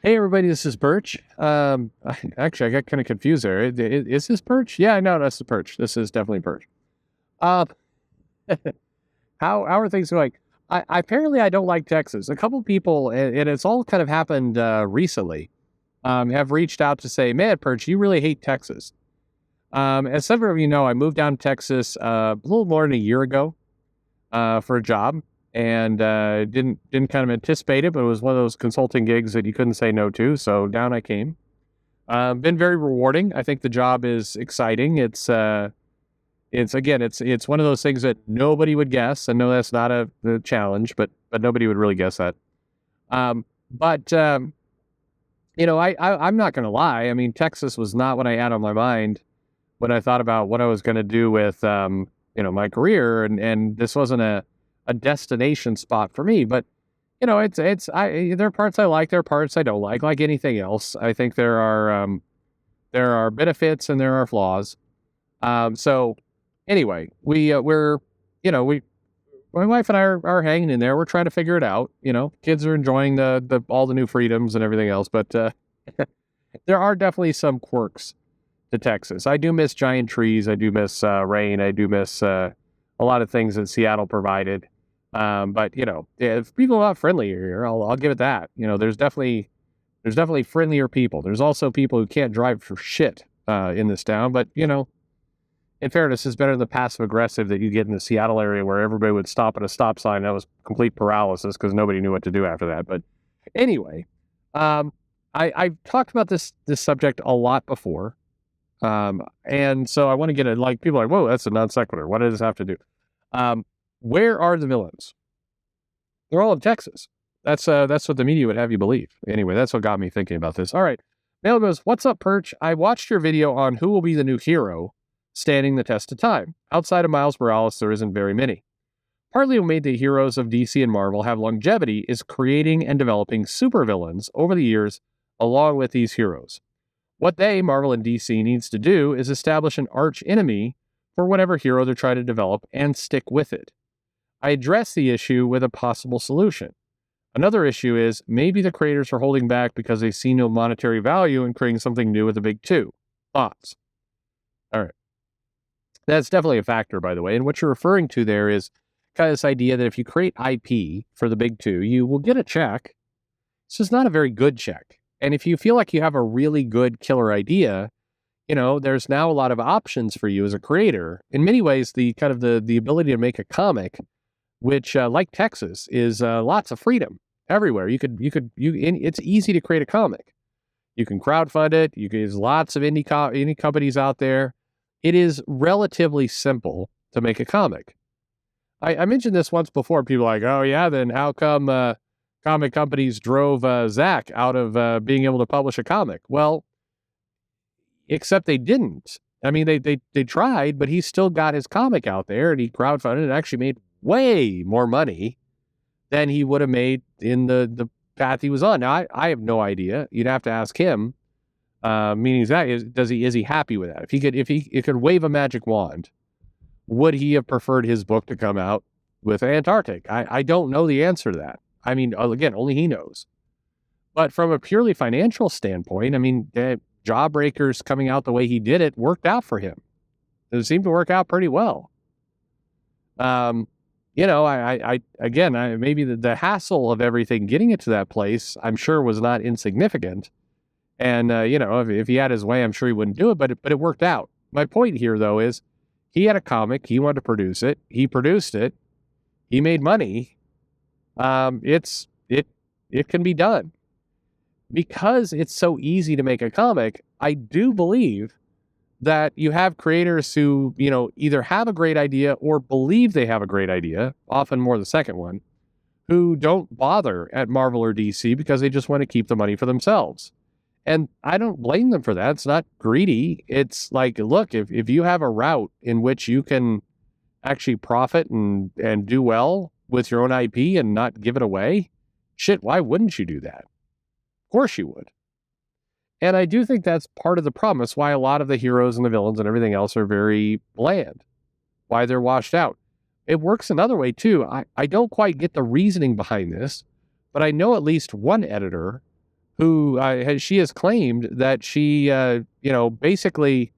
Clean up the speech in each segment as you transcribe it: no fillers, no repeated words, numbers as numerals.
Hey everybody, this is Perch. Actually, I got kind of confused there. Is this Perch? Yeah, no, that's the Perch. This is definitely Perch. Uh, how are things going? Apparently I don't like Texas. A couple people, and it's all kind of happened recently, have reached out to say, "Man, Perch, you really hate Texas." As several of you know, I moved down to Texas a little more than a year ago for a job, and didn't kind of anticipate it, but it was one of those consulting gigs that you couldn't say no to. So down I came. Been very rewarding. I think the job is exciting. It's again, it's one of those things that nobody would guess. I know that's not a challenge, but nobody would really guess that. But I'm not going to lie. I mean, Texas was not what I had on my mind when I thought about what I was going to do with my career, and this wasn't a destination spot for me. But there are parts I like, there are parts I don't like anything else. I think there are benefits and there are flaws. So anyway, we my wife and I are hanging in there. We're trying to figure it out. Kids are enjoying the all the new freedoms and everything else, but there are definitely some quirks to Texas. I do miss giant trees. I do miss rain. I do miss a lot of things that Seattle provided. But if people are a lot friendlier here, I'll give it that. There's definitely friendlier people. There's also people who can't drive for shit in this town. But in fairness, it's better than the passive aggressive that you get in the Seattle area where everybody would stop at a stop sign. That was complete paralysis because nobody knew what to do after that. But anyway, I've talked about this subject a lot before. And so I want to get it, like, people are like, whoa, that's a non sequitur. What does this have to do? Where are the villains? They're all in Texas. That's what the media would have you believe. Anyway, that's what got me thinking about this. All right. Mail goes, what's up, Perch? I watched your video on who will be the new hero standing the test of time. Outside of Miles Morales, there isn't very many. Partly what made the heroes of DC and Marvel have longevity is creating and developing supervillains over the years along with these heroes. What Marvel and DC, needs to do is establish an arch enemy for whatever hero they're trying to develop and stick with it. I address the issue with a possible solution. Another issue is maybe the creators are holding back because they see no monetary value in creating something new with the big two. Thoughts? All right. That's definitely a factor, by the way. And what you're referring to there is kind of this idea that if you create IP for the big two, you will get a check. It's just not a very good check. And if you feel like you have a really good killer idea, there's now a lot of options for you as a creator. In many ways, the ability to make a comic, which like Texas, is lots of freedom everywhere. It's easy to create a comic. You can crowdfund it. There's lots of indie companies out there. It is relatively simple to make a comic. I mentioned this once before. People are like, oh yeah, then how come comic companies drove Zach out of being able to publish a comic? Well, except they didn't. I mean, they tried, but he still got his comic out there, and he crowdfunded and actually made way more money than he would have made in the path he was on. Now, I have no idea. You'd have to ask him. Meaning Zach, is he happy with that? If he could wave a magic wand, would he have preferred his book to come out with Antarctic? I don't know the answer to that. I mean, again, only he knows. But from a purely financial standpoint, I mean, Jawbreakers coming out the way he did it worked out for him. It seemed to work out pretty well. Maybe the hassle of everything getting it to that place, I'm sure, was not insignificant. And if he had his way, I'm sure he wouldn't do it. But it worked out. My point here, though, is he had a comic. He wanted to produce it. He produced it. He made money. It can be done. Because it's so easy to make a comic, I do believe that you have creators who, either have a great idea or believe they have a great idea, often more the second one, who don't bother at Marvel or DC because they just want to keep the money for themselves. And I don't blame them for that. It's not greedy. It's like, look, if you have a route in which you can actually profit and do well with your own IP and not give it away, shit, why wouldn't you do that? Of course you would. And I do think that's part of the problem. That's why a lot of the heroes and the villains and everything else are very bland. Why they're washed out. It works another way too. I don't quite get the reasoning behind this, but I know at least one editor who she has claimed that she, basically,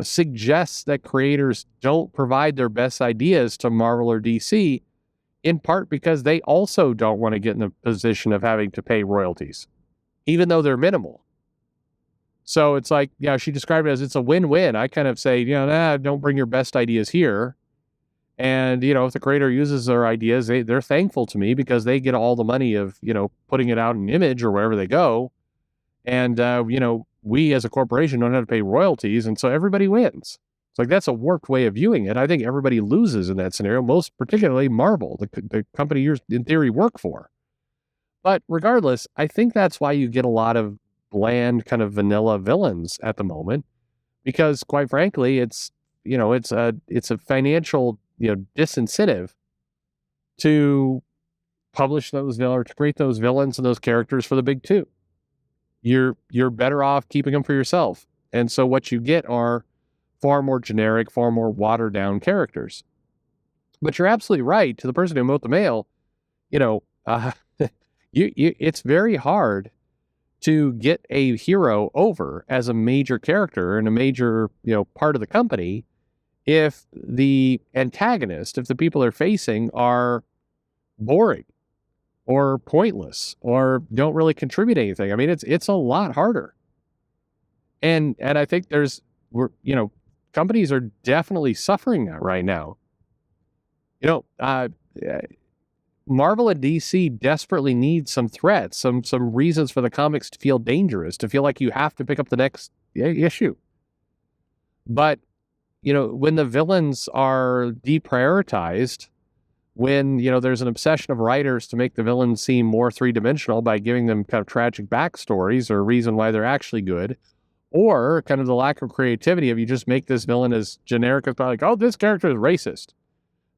suggests that creators don't provide their best ideas to Marvel or DC, in part because they also don't want to get in the position of having to pay royalties, even though they're minimal. So it's like, she described it as it's a win-win. I kind of say, don't bring your best ideas here. And, if the creator uses their ideas, they're thankful to me because they get all the money of, putting it out in Image or wherever they go. And, we as a corporation don't have to pay royalties. And so everybody wins. It's like, that's a warped way of viewing it. I think everybody loses in that scenario, most particularly Marvel, the company you in theory work for. But regardless, I think that's why you get a lot of bland kind of vanilla villains at the moment, because quite frankly, it's a financial, disincentive to publish those villains or to create those villains and those characters for the big two. You're better off keeping them for yourself. And so what you get are far more generic, far more watered down characters. But you're absolutely right. To the person who wrote the mail, it's very hard to get a hero over as a major character and a major, part of the company if the antagonist, if the people they're facing are boring or pointless or don't really contribute anything. I mean, it's a lot harder. And I think companies are definitely suffering that right now. Marvel and DC desperately need some threats, some reasons for the comics to feel dangerous, to feel like you have to pick up the next issue. But, when the villains are deprioritized, when, there's an obsession of writers to make the villains seem more three-dimensional by giving them kind of tragic backstories or a reason why they're actually good, or kind of the lack of creativity of you just make this villain as generic as like, oh, this character is racist.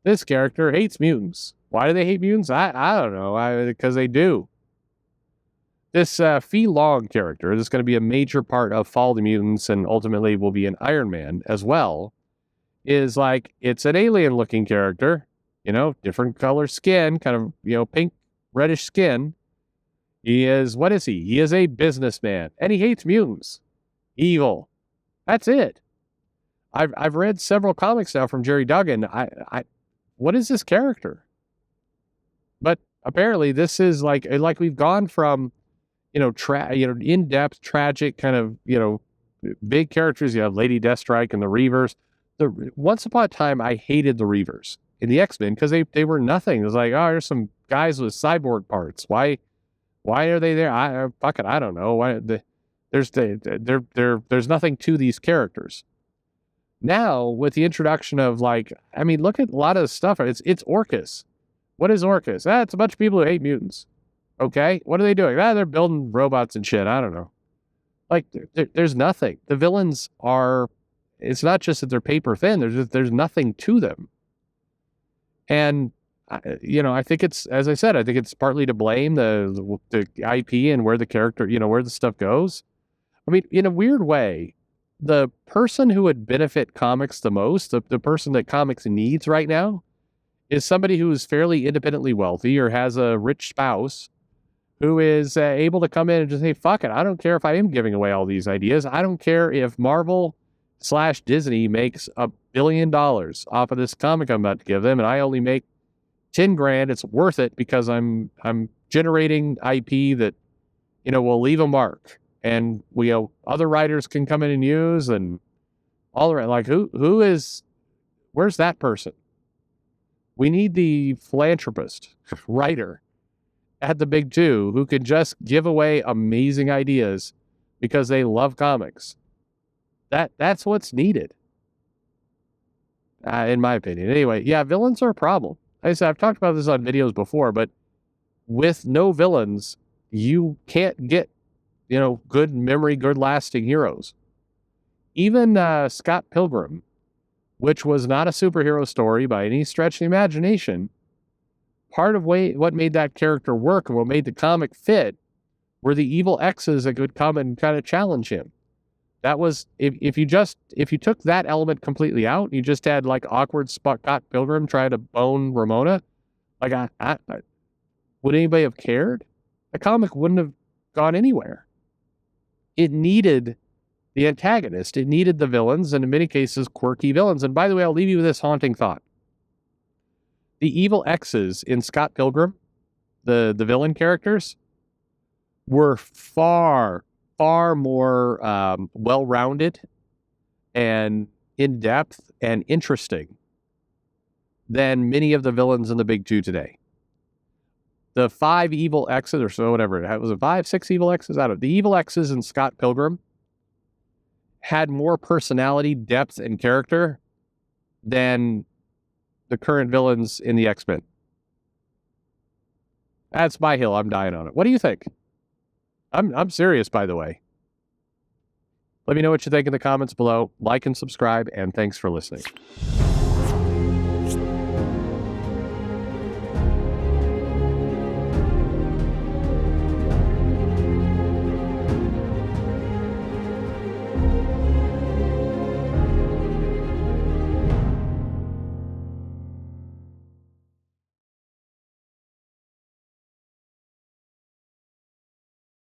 This character hates mutants. Why do they hate mutants? I don't know. Because they do. This Fee Long character is going to be a major part of Fall of the Mutants and ultimately will be an Iron Man as well. Is like, it's an alien-looking character, different color skin, kind of, pink, reddish skin. What is he? He is a businessman, and he hates mutants. Evil. That's it. I've read several comics now from Jerry Duggan. What is this character? But apparently this is like we've gone from, in-depth, tragic kind of, big characters. You have Lady Deathstrike and the Reavers. Once upon a time, I hated the Reavers in the X-Men because they were nothing. It was like, oh, there's some guys with cyborg parts. Why are they there? I don't know. Why there's nothing to these characters. Now, with the introduction of look at a lot of the stuff. It's Orcus. What is Orcus? It's a bunch of people who hate mutants. Okay, what are they doing? They're building robots and shit. I don't know. There's nothing. The villains are. It's not just that they're paper thin. There's nothing to them. And I think it's, as I said, I think it's partly to blame the IP and where the character, where the stuff goes. I mean, in a weird way, the person who would benefit comics the most, the person that comics needs right now, is somebody who is fairly independently wealthy or has a rich spouse who is able to come in and just say, fuck it, I don't care if I am giving away all these ideas. I don't care if Marvel/Disney makes $1 billion off of this comic I'm about to give them, and I only make 10 grand. It's worth it because I'm generating IP that, will leave a mark. And other writers can come in and use, and all around. Like, where's that person? We need the philanthropist writer at the big two who can just give away amazing ideas because they love comics. That's what's needed, in my opinion. Anyway, yeah, villains are a problem. Like I said, I've talked about this on videos before, but with no villains, you can't get good memory, good lasting heroes. Even Scott Pilgrim, which was not a superhero story by any stretch of the imagination, part of what made that character work and what made the comic fit were the evil X's that could come and kind of challenge him. That was, if you took that element completely out, you just had awkward Scott Pilgrim trying to bone Ramona, would anybody have cared? The comic wouldn't have gone anywhere. It needed the antagonist. It needed the villains, and in many cases, quirky villains. And by the way, I'll leave you with this haunting thought. The evil X's in Scott Pilgrim, the villain characters, were far more well-rounded and in-depth and interesting than many of the villains in the big two today. The 5 evil X's, or so, whatever, was it 5, 6 evil X's? I don't know. The evil X's in Scott Pilgrim had more personality, depth, and character than the current villains in the X-Men. That's my hill. I'm dying on it. What do you think? I'm serious, by the way. Let me know what you think in the comments below. Like and subscribe, and thanks for listening.